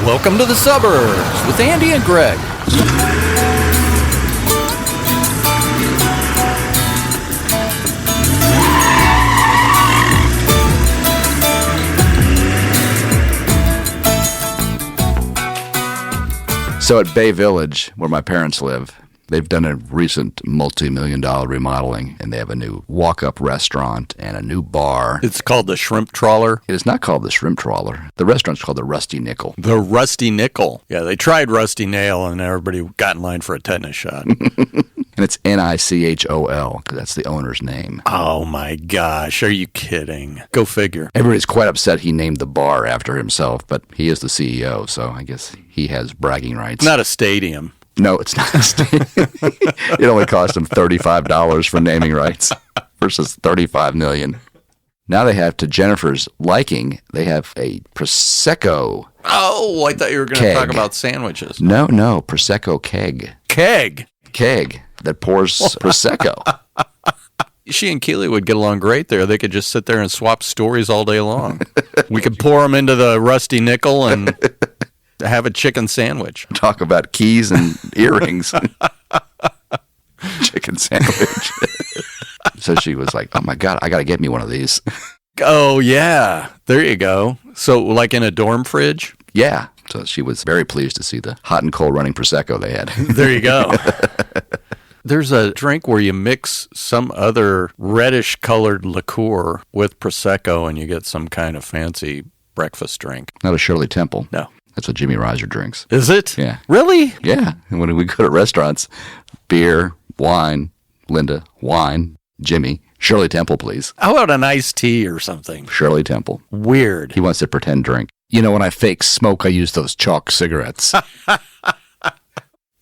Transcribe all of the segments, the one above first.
Welcome to the suburbs with Andy and Greg. So at Bay Village, where my parents live, they've done a recent multi-million-dollar remodeling, and they have a new walk-up restaurant and a new bar. It's called the Shrimp Trawler. It is not called the Shrimp Trawler. The restaurant's called the Rusty Nickel. The Rusty Nickel. Yeah, they tried Rusty Nail, and everybody got in line for a tetanus shot. And it's Nichol, because that's the owner's name. Oh, my gosh. Are you kidding? Go figure. Everybody's quite upset he named the bar after himself, but he is the CEO, so I guess he has bragging rights. It's not a stadium. No, it's not. It only cost him $35 for naming rights versus $35 million. Now they have, to Jennifer's liking, they have a Prosecco. Oh, I thought you were going to talk about sandwiches. No, Prosecco keg. Keg That pours Prosecco. She and Keely would get along great there. They could just sit there and swap stories all day long. We could pour them into the Rusty Nickel and have a chicken sandwich. Talk about keys and earrings. Chicken sandwich. So she was like, oh my God, I got to get me one of these. Oh, yeah. There you go. So like in a dorm fridge? Yeah. So she was very pleased to see the hot and cold running Prosecco they had. There you go. There's a drink where you mix some other reddish colored liqueur with Prosecco and you get some kind of fancy breakfast drink. Not a Shirley Temple. No. That's what Jimmy Riser drinks. Is it? Yeah. Really? Yeah. And when we go to restaurants, beer, wine, Linda, wine, Jimmy, Shirley Temple, please. How about an iced tea or something? Shirley Temple. Weird. He wants to pretend drink. You know, when I fake smoke, I use those chalk cigarettes.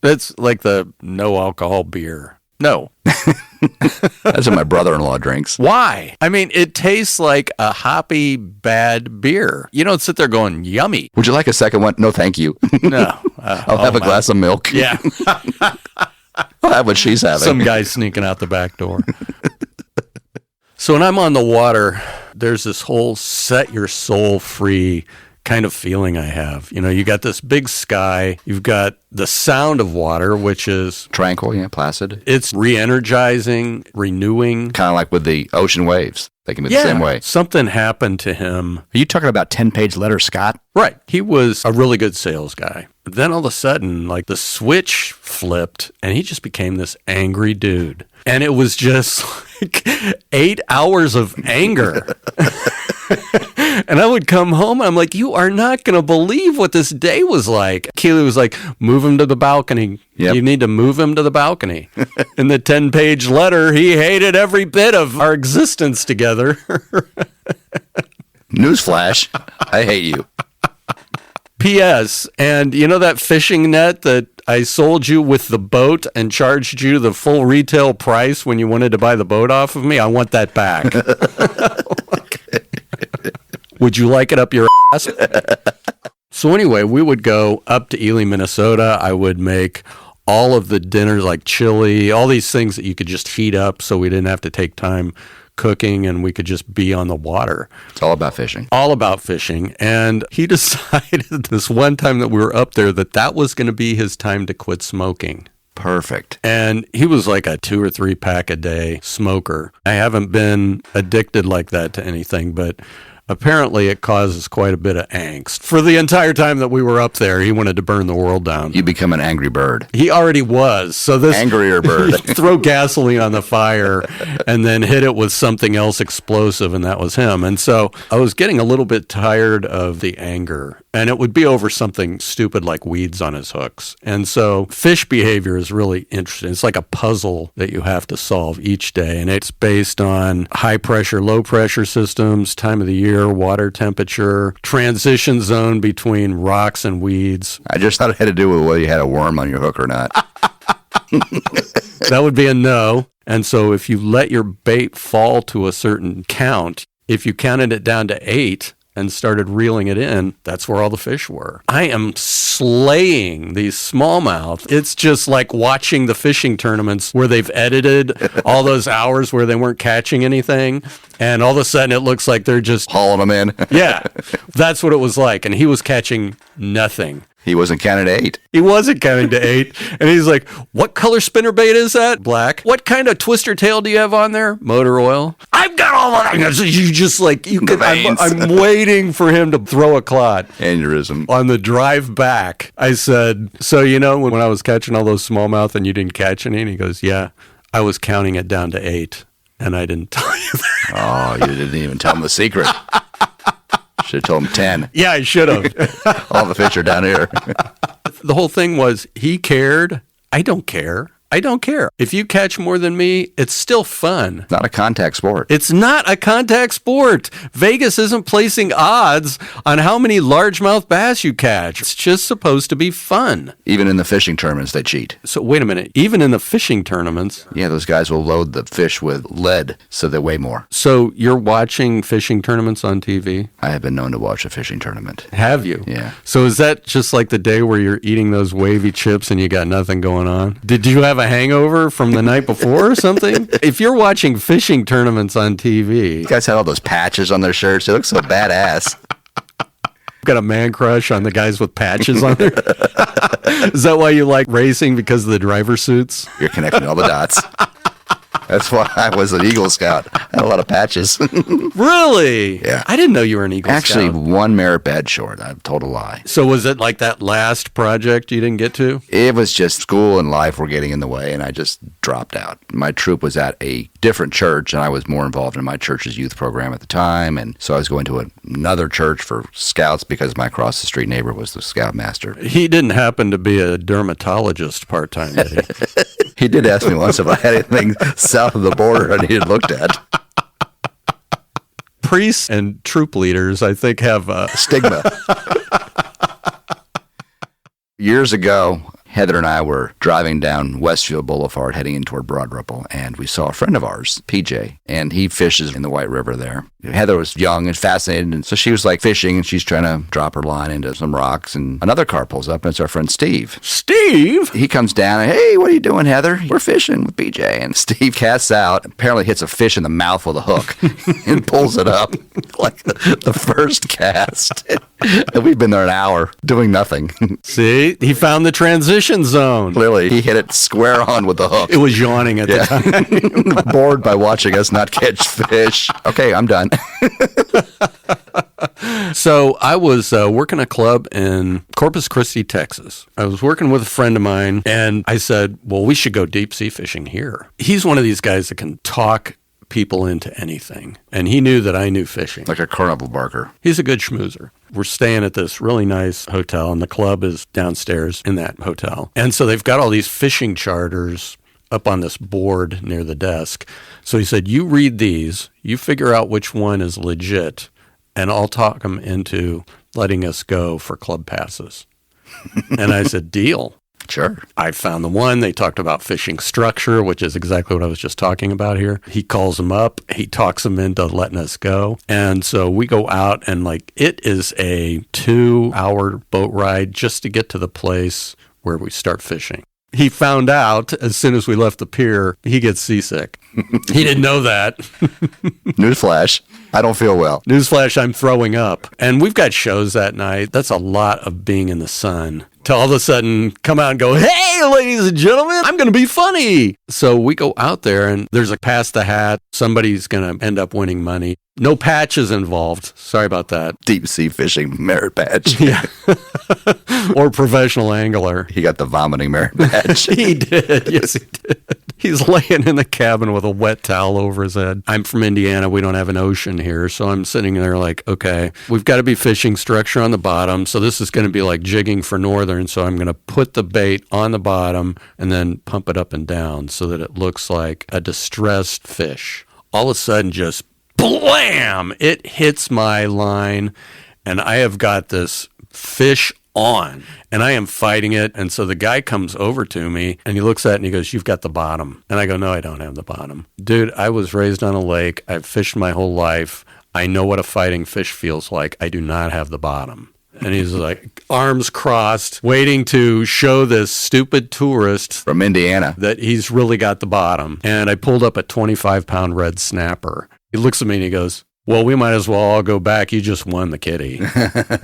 That's like the no alcohol beer. No. That's what my brother-in-law drinks. Why? I mean, it tastes like a hoppy, bad beer. You don't sit there going, yummy. Would you like a second one? No, thank you. No. I'll have a glass of milk. Yeah. I'll have what she's having. Some guy sneaking out the back door. So when I'm on the water, there's this whole set your soul free kind of feeling I have. You know, you got this big sky, you've got the sound of water, which is tranquil, yeah, placid. It's re-energizing, renewing. Kind of like with the ocean waves. They can be the same way. Something happened to him. Are you talking about 10-page letter, Scott? Right. He was a really good sales guy. Then all of a sudden, like the switch flipped and he just became this angry dude. And it was just like 8 hours of anger. And I would come home and I'm like, you are not going to believe what this day was like. Keely was like, move him to the balcony. Yep. You need to move him to the balcony. In the 10-page letter, he hated every bit of our existence together. Newsflash, I hate you. P.S. And you know that fishing net that I sold you with the boat and charged you the full retail price when you wanted to buy the boat off of me? I want that back. Would you like it up your ass? So anyway, we would go up to Ely, Minnesota. I would make all of the dinners like chili, all these things that you could just heat up so we didn't have to take time cooking and we could just be on the water. It's all about fishing. All about fishing. And he decided this one time that we were up there that was going to be his time to quit smoking. Perfect. And he was like a 2 or 3 pack a day smoker. I haven't been addicted like that to anything, but apparently it causes quite a bit of angst. For the entire time that we were up there, he wanted to burn the world down. You become an angry bird. He already was. So this angrier bird. Throw gasoline on the fire and then hit it with something else explosive, and that was him. And so I was getting a little bit tired of the anger, and it would be over something stupid like weeds on his hooks. And so fish behavior is really interesting. It's like a puzzle that you have to solve each day, and it's based on high pressure, low pressure systems, time of the year, water temperature, transition zone between rocks and weeds. I just thought it had to do with whether you had a worm on your hook or not. That would be a no. And so if you let your bait fall to a certain count, if you counted it down to 8 and started reeling it in, that's where all the fish were. I am slaying these smallmouth. It's just like watching the fishing tournaments where they've edited all those hours where they weren't catching anything. And all of a sudden it looks like they're just hauling them in. Yeah, that's what it was like. And he was catching nothing. He wasn't counting to 8. He wasn't counting to 8. And he's like, what color spinnerbait is that? Black. What kind of twister tail do you have on there? Motor oil. I've got all of that. You just like, you could, I'm waiting for him to throw a clod. Aneurysm. On the drive back, I said, so you know when I was catching all those smallmouth and you didn't catch any? And he goes, yeah, I was counting it down to 8. And I didn't tell you that. Oh, you didn't even tell him the secret. Should have told him 10. Yeah, I should have. All the fish are down here. The whole thing was he cared. I don't care. I don't care. If you catch more than me, it's still fun. Not a contact sport. It's not a contact sport. Vegas isn't placing odds on how many largemouth bass you catch. It's just supposed to be fun. Even in the fishing tournaments, they cheat. So wait a minute. Even in the fishing tournaments? Yeah, those guys will load the fish with lead so they weigh more. So you're watching fishing tournaments on TV? I have been known to watch a fishing tournament. Have you? Yeah. So is that just like the day where you're eating those wavy chips and you got nothing going on? Did you have a hangover from the night before or something? If you're watching fishing tournaments on TV... You guys had all those patches on their shirts. They look so badass. Got a man crush on the guys with patches on there? Is that why you like racing, because of the driver suits? You're connecting all the dots. That's why I was an Eagle Scout. I had a lot of patches. Really? Yeah. I didn't know you were an Eagle Actually, Scout. one merit badge short. I told a lie. So was it like that last project you didn't get to? It was just school and life were getting in the way, and I just dropped out. My troop was at a different church, and I was more involved in my church's youth program at the time, and so I was going to another church for scouts because my across-the-street neighbor was the scoutmaster. He didn't happen to be a dermatologist part-time, did he? He did ask me once if I had anything south of the border I needed looked at. Priests and troop leaders, I think, have a stigma. Years ago, Heather and I were driving down Westfield Boulevard heading in toward Broad Ripple, and we saw a friend of ours, PJ, and he fishes in the White River there. Heather was young and fascinated, and so she was like fishing, and she's trying to drop her line into some rocks, and another car pulls up, and it's our friend Steve. Steve? He comes down, and, hey, what are you doing, Heather? We're fishing with PJ. And Steve casts out, apparently hits a fish in the mouth with a hook, and pulls it up like the first cast. And we've been there an hour doing nothing. See, he found the transition zone. Clearly, he hit it square on with the hook. It was yawning at the time. Bored by watching us not catch fish. Okay, I'm done. So I was working a club in Corpus Christi, Texas. I was working with a friend of mine, and I said, well, we should go deep sea fishing here. He's one of these guys that can talk people into anything, and he knew that I knew fishing. Like a carnival barker. He's a good schmoozer. We're staying at this really nice hotel, and the club is downstairs in that hotel. And so they've got all these fishing charters up on this board near the desk. So he said, you read these, you figure out which one is legit, and I'll talk them into letting us go for club passes. And I said, deal. Sure. I found the one. They talked about fishing structure, which is exactly what I was just talking about here. He calls them up. He talks them into letting us go. And so we go out, and like it is a 2-hour boat ride just to get to the place where we start fishing. He found out as soon as we left the pier, he gets seasick. He didn't know that. Newsflash, I don't feel well. Newsflash, I'm throwing up. And we've got shows that night. That's a lot of being in the sun. To all of a sudden come out and go, hey, ladies and gentlemen, I'm going to be funny. So we go out there, and there's a pass the hat. Somebody's going to end up winning money. No patches involved. Sorry about that. Deep sea fishing merit badge. Yeah. Or professional angler. He got the vomiting merit badge. He did. Yes, he did. He's laying in the cabin with a wet towel over his head. I'm from Indiana. We don't have an ocean here. So I'm sitting there like, okay, we've got to be fishing structure on the bottom. So this is going to be like jigging for northern. So I'm going to put the bait on the bottom and then pump it up and down so that it looks like a distressed fish. All of a sudden, just blam, it hits my line, and I have got this fish on, and I am fighting it. And so the guy comes over to me, and he looks at it, and he goes, you've got the bottom. And I go, no, I don't have the bottom. Dude, I was raised on a lake. I've fished my whole life. I know what a fighting fish feels like. I do not have the bottom. And he's like, arms crossed, waiting to show this stupid tourist From Indiana. that he's really got the bottom. And I pulled up a 25-pound red snapper. He looks at me and he goes, well, we might as well all go back. You just won the kitty.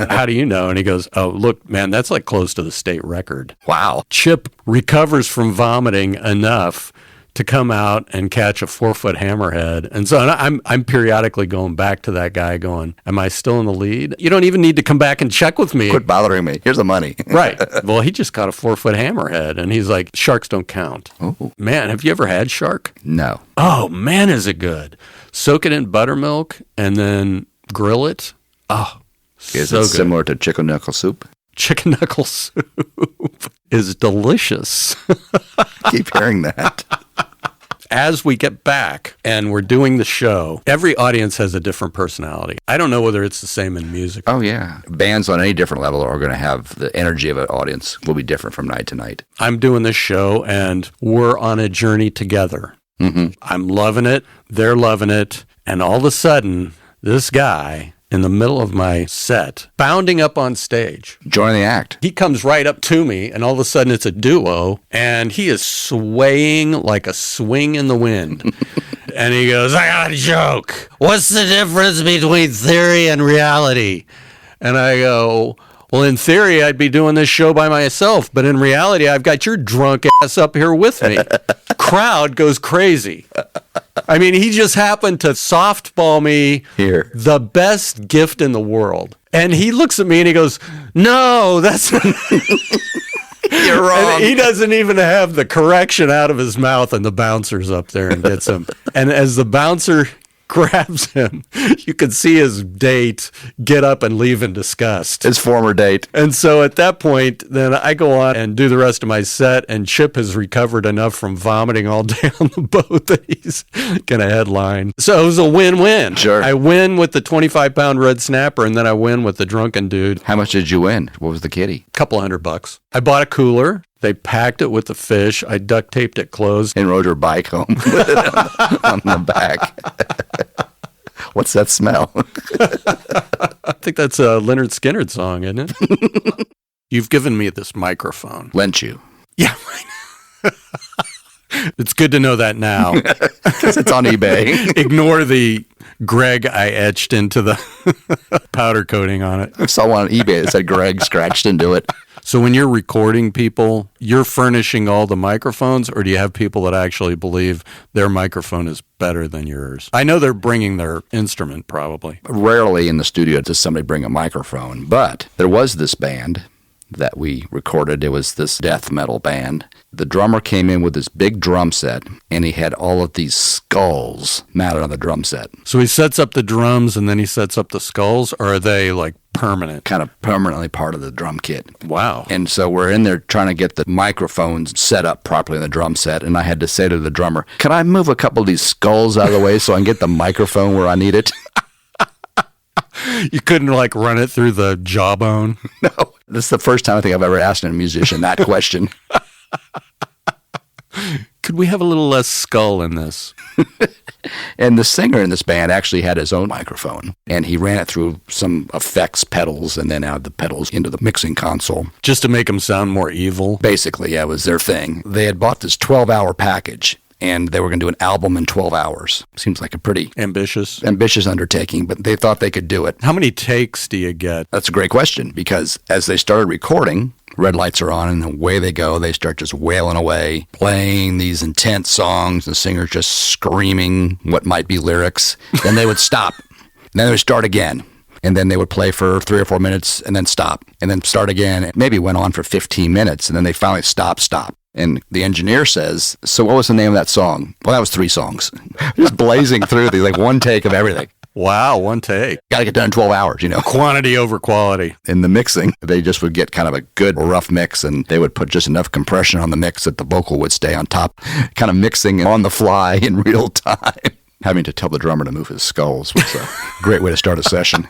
How do you know? And he goes, oh, look, man, that's like close to the state record. Wow. Chip recovers from vomiting enough to come out and catch a 4-foot hammerhead. And so I'm periodically going back to that guy going, am I still in the lead? You don't even need to come back and check with me. Quit bothering me. Here's the money. Right. Well, he just caught a 4-foot hammerhead. And he's like, sharks don't count. Oh. Man, have you ever had shark? No. Oh, man, is it good. Soak it in buttermilk and then grill it. Oh, Is so it good. similar to chicken knuckle soup? Chicken knuckle soup is delicious. Keep hearing that. As we get back and we're doing the show, every audience has a different personality. I don't know whether it's the same in music. Oh, yeah. Bands on any different level are going to have the energy of an audience will be different from night to night. I'm doing this show and we're on a journey together. Mm-hmm. I'm loving it. They're loving it. And all of a sudden, this guy in the middle of my set, bounding up on stage. Join the act. He comes right up to me, and all of a sudden it's a duo, and he is swaying like a swing in the wind. And he goes, I got a joke. What's the difference between theory and reality? And I go, well, in theory, I'd be doing this show by myself, but in reality, I've got your drunk ass up here with me. Crowd goes crazy. I mean, he just happened to softball me Here. the best gift in the world. And he looks at me and he goes, no, that's... You're wrong. And he doesn't even have the correction out of his mouth, and the bouncer's up there and gets him. And as the bouncer grabs him, you can see his date get up and leave in disgust. His former date. And so at that point, then I go on and do the rest of my set, and Chip has recovered enough from vomiting all day on the boat that he's going to headline. So it was a win-win. Sure. I win with the 25-pound red snapper, and then I win with the drunken dude. How much did you win? What was the kitty? Couple $100. I bought a cooler. They packed it with the fish. I duct taped it closed. And rode your bike home with it on the back. What's that smell? I think that's a Leonard Skinner song, isn't it? You've given me this microphone. Lent you. Yeah. It's good to know that now. Because it's on eBay. Ignore the Greg I etched into the powder coating on it. I saw one on eBay that said Greg scratched into it. So when you're recording people, you're furnishing all the microphones, or do you have people that actually believe their microphone is better than yours? I know they're bringing their instrument probably. Rarely in the studio does somebody bring a microphone, but there was this band that we recorded. It was this death metal band. The drummer came in with this big drum set, and he had all of these skulls mounted on the drum set. So he sets up the drums and then he sets up the skulls, or are they like permanent? Kind of permanently part of the drum kit. Wow. And so we're in there trying to get the microphones set up properly in the drum set, and I had to say to the drummer, can I move a couple of these skulls out of the way so I can get the microphone where I need it? You couldn't like run it through the jawbone? No. This is the first time I think I've ever asked a musician that question. Could we have a little less skull in this? And the singer in this band actually had his own microphone, and he ran it through some effects pedals and then out the pedals into the mixing console. Just to make him sound more evil? Basically, yeah, it was their thing. They had bought this 12-hour package, and they were going to do an album in 12 hours. Seems like a pretty Ambitious. undertaking, but they thought they could do it. How many takes do you get? That's a great question, because as they started recording, red lights are on, and away they go. They start just wailing away, playing these intense songs, the singer just screaming what might be lyrics. Then they would stop. Then they would start again. And then they would play for 3 or 4 minutes and then stop. And then start again. It maybe went on for 15 minutes, and then they finally stop. And the engineer says, so what was the name of that song? Well, that was 3 songs. Just blazing through these, like one take of everything. Wow, one take. Got to get done in 12 hours, you know. Quantity over quality. In the mixing, they just would get kind of a good rough mix, and they would put just enough compression on the mix that the vocal would stay on top, kind of mixing on the fly in real time. Having to tell the drummer to move his skulls was a great way to start a session.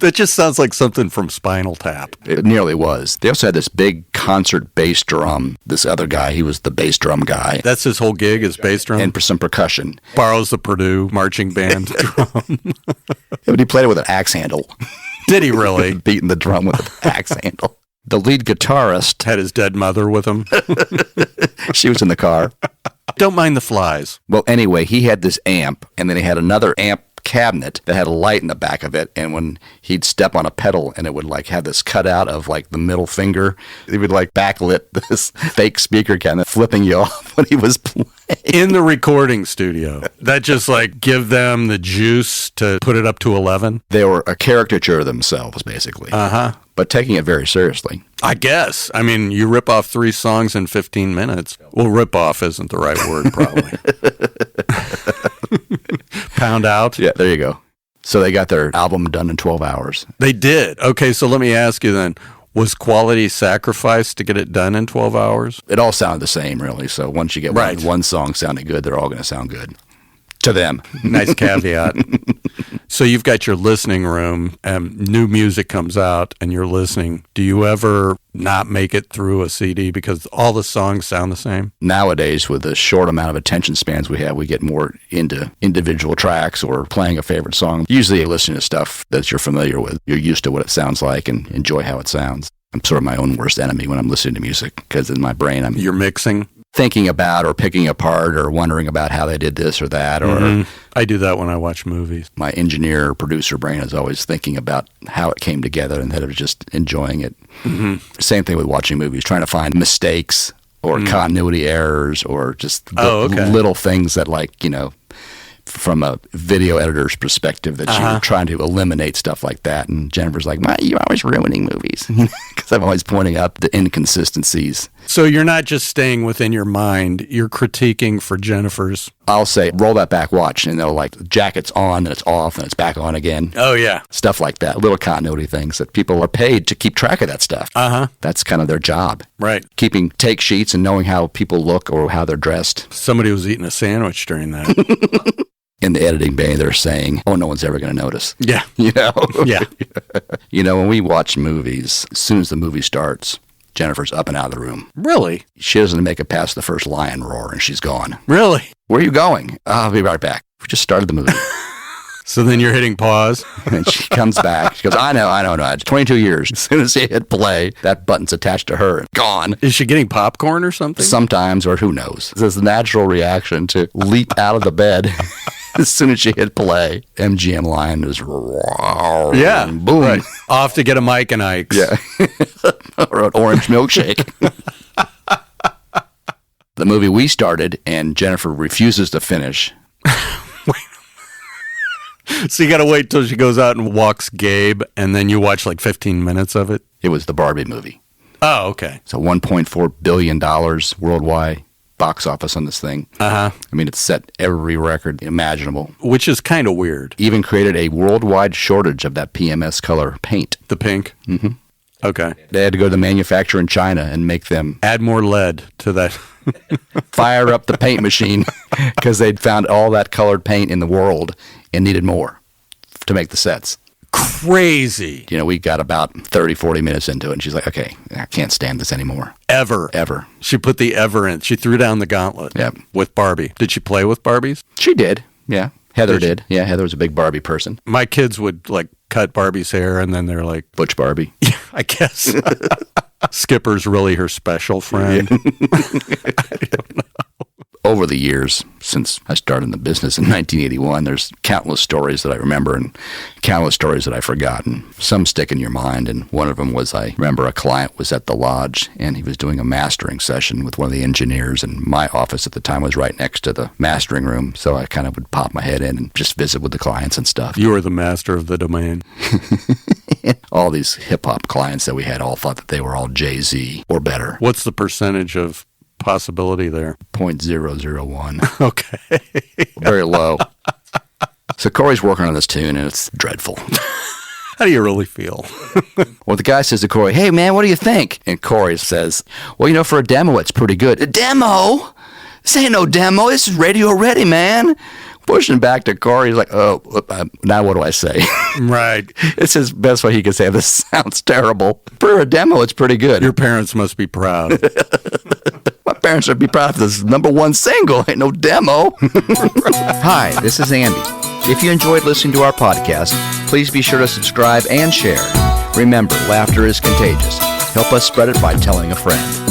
That just sounds like something from Spinal Tap. It nearly was. They also had this big concert bass drum. This other guy, he was the bass drum guy. That's his whole gig, is bass drum? And for some percussion. Borrows the Purdue marching band drum. But he played it with an axe handle. Did he really? Beating the drum with an axe handle. The lead guitarist had his dead mother with him. She was in the car. Don't mind the flies. Well, anyway, he had this amp, and then he had another amp cabinet that had a light in the back of it, and when he'd step on a pedal and it would like have this cutout of like the middle finger, it would like backlit this fake speaker cabinet, flipping you off when he was playing. In the recording studio. That just like give them the juice to put it up to 11? They were a caricature of themselves, basically. Uh-huh. But taking it very seriously. I guess. I mean, you rip off 3 songs in 15 minutes. Well, rip off isn't the right word, probably. Pound out. Yeah, there you go. So they got their album done in 12 hours. They did. Okay, so let me ask you then. Was quality sacrificed to get it done in 12 hours? It all sounded the same, really. So once you get one song sounding good, they're all going to sound good. To them. Nice caveat. So you've got your listening room and new music comes out and you're listening. Do you ever not make it through a CD because all the songs sound the same? Nowadays, with the short amount of attention spans we have, we get more into individual tracks or playing a favorite song. Usually you listen to stuff that you're familiar with. You're used to what it sounds like and enjoy how it sounds. I'm sort of my own worst enemy when I'm listening to music because in my brain You're mixing? Thinking about or picking apart or wondering about how they did this or that. Or I do that when I watch movies. My engineer, producer brain is always thinking about how it came together instead of just enjoying it. Mm-hmm. Same thing with watching movies, trying to find mistakes or continuity errors or just little things that like, you know, from a video editor's perspective that you're trying to eliminate stuff like that. And Jennifer's like, you're always ruining movies because I'm always pointing out the inconsistencies. So you're not just staying within your mind, you're critiquing for Jennifer's. I'll say, roll that back, watch, and they'll like, the jacket's on, and it's off, and it's back on again. Oh, yeah. Stuff like that, little continuity things that people are paid to keep track of that stuff. That's kind of their job. Right. Keeping take sheets and knowing how people look or how they're dressed. Somebody was eating a sandwich during that. In the editing bay, they're saying, no one's ever going to notice. Yeah. You know? Yeah. You know, when we watch movies, as soon as the movie starts, Jennifer's up and out of the room. Really? She doesn't make it past the first lion roar, and she's gone. Really? Where are you going? I'll be right back. We just started the movie. So then you're hitting pause? And she comes back. She goes, I know. It's 22 years. As soon as you hit play, that button's attached to her. Gone. Is she getting popcorn or something? Sometimes, or who knows. It's a natural reaction to leap out of the bed. As soon as she hit play, MGM Lion is boom. Right. Off to get a Mike and Ike's. Yeah. Or an orange milkshake. The movie we started, and Jennifer refuses to finish. So you got to wait till she goes out and walks Gabe, and then you watch like 15 minutes of it? It was the Barbie movie. Oh, okay. So $1.4 billion worldwide box office on this thing. I mean, it's set every record imaginable. Which is kind of weird. Even created a worldwide shortage of that PMS color paint. The pink? Mm-hmm. Okay. They had to go to the manufacturer in China and make them... Add more lead to that. Fire up the paint machine because they'd found all that colored paint in the world and needed more to make the sets. Crazy. You know, we got about 30, 40 minutes into it, and she's like, okay, I can't stand this anymore. Ever. She put the ever in. She threw down the gauntlet with Barbie. Did she play with Barbies? She did, yeah. Heather did. Yeah, Heather was a big Barbie person. My kids would, like, cut Barbie's hair, and then they're like... Butch Barbie. Yeah, I guess. Skipper's really her special friend. I don't know. Over the years, since I started in the business in 1981, there's countless stories that I remember and countless stories that I've forgotten. Some stick in your mind, and one of them was I remember a client was at the lodge, and he was doing a mastering session with one of the engineers, and my office at the time was right next to the mastering room, so I kind of would pop my head in and just visit with the clients and stuff. You were the master of the domain. All these hip-hop clients that we had all thought that they were all Jay-Z or better. What's the percentage of possibility there? 0.001. Okay. Very low. So Corey's working on this tune, and it's dreadful. How do you really feel? Well, the guy says to Corey, hey, man, what do you think? And Corey says, well, you know, for a demo, it's pretty good. A demo? This ain't no demo. This is radio ready, man. pushing back to Corey. He's like, oh, now what do I say? Right. It's his best way he can say, this sounds terrible. For a demo, it's pretty good. Your parents must be proud. My parents should be proud of this #1 single. Ain't no demo. Hi, this is Andy. If you enjoyed listening to our podcast, please be sure to subscribe and share. Remember, laughter is contagious. Help us spread it by telling a friend.